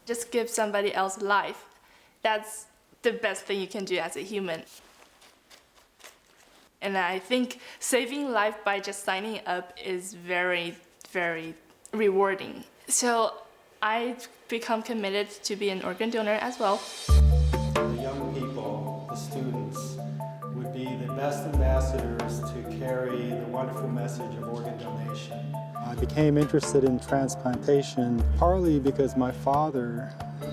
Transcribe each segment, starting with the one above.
Just give somebody else life. That's the best thing you can do as a human. And I think saving life by just signing up is very, very rewarding. So I've become committed to be an organ donor as well. The young people, the students, would be the best ambassadors to carry the wonderful message of organ donation. I became interested in transplantation partly because my father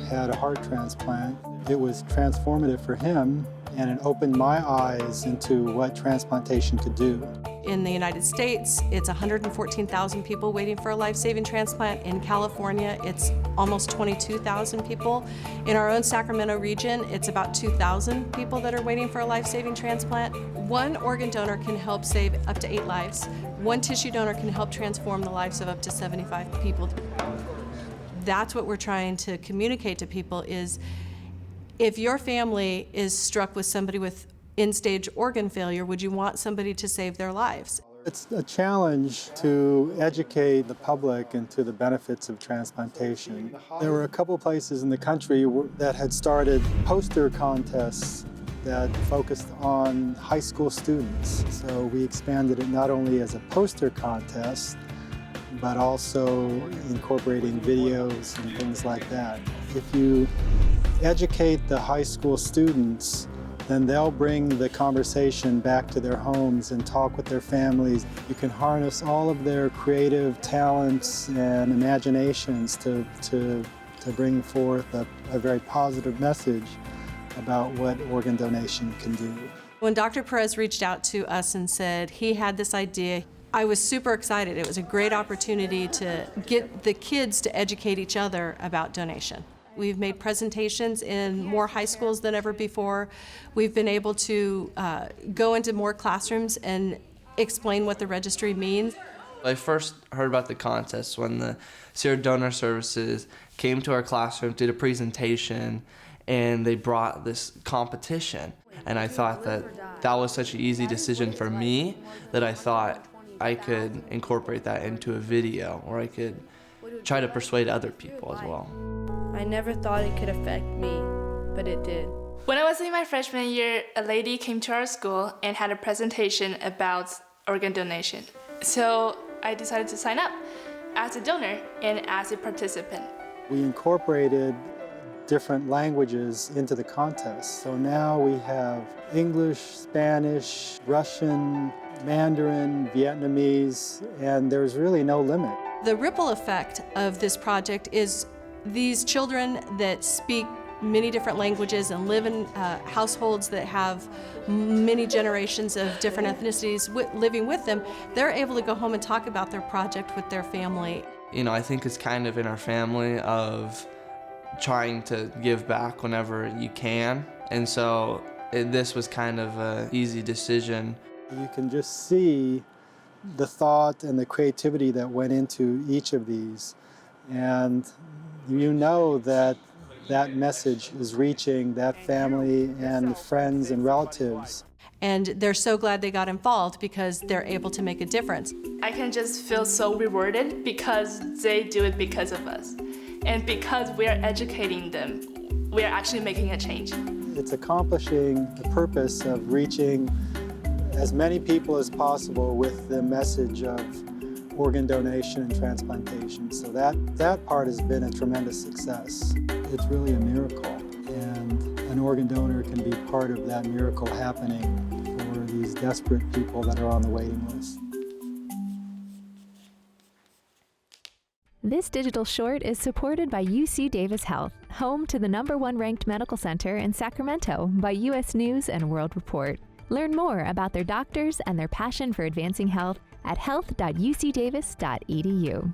had a heart transplant. It was transformative for him, and it opened my eyes into what transplantation could do. In the United States, it's 114,000 people waiting for a life-saving transplant. In California, it's almost 22,000 people. In our own Sacramento region, it's about 2,000 people that are waiting for a life-saving transplant. One organ donor can help save up to 8 lives. One tissue donor can help transform the lives of up to 75 people. That's what we're trying to communicate to people is, if your family is struck with somebody with end-stage organ failure, would you want somebody to save their lives? It's a challenge to educate the public into the benefits of transplantation. There were a couple places in the country that had started poster contests that focused on high school students. So we expanded it not only as a poster contest, but also incorporating videos and things like that. If you educate the high school students, then they'll bring the conversation back to their homes and talk with their families. You can harness all of their creative talents and imaginations to bring forth a very positive message about what organ donation can do. When Dr. Perez reached out to us and said he had this idea, I was super excited. It was a great opportunity to get the kids to educate each other about donation. We've made presentations in more high schools than ever before. We've been able to go into more classrooms and explain what the registry means. I first heard about the contest when the Sierra Donor Services came to our classroom, did a presentation, and they brought this competition. And I thought that was such an easy decision for me that I thought I could incorporate that into a video, or I could try to persuade other people as well. I never thought it could affect me, but it did. When I was in my freshman year, a lady came to our school and had a presentation about organ donation. So I decided to sign up as a donor and as a participant. We incorporated different languages into the contest. So now we have English, Spanish, Russian, Mandarin, Vietnamese, and there's really no limit. The ripple effect of this project is these children that speak many different languages and live in households that have many generations of different ethnicities living with them, they're able to go home and talk about their project with their family. You know, I think it's kind of in our family of trying to give back whenever you can. And so this was kind of an easy decision. You can just see the thought and the creativity that went into each of these. And you know that that message is reaching that family and friends and relatives. And they're so glad they got involved because they're able to make a difference. I can just feel so rewarded because they do it because of us. And because we are educating them, we are actually making a change. It's accomplishing the purpose of reaching as many people as possible with the message of organ donation and transplantation. So that part has been a tremendous success. It's really a miracle, and an organ donor can be part of that miracle happening for these desperate people that are on the waiting list. This digital short is supported by UC Davis Health, home to the #1 ranked medical center in Sacramento by U.S. News and World Report. Learn more about their doctors and their passion for advancing health at health.ucdavis.edu.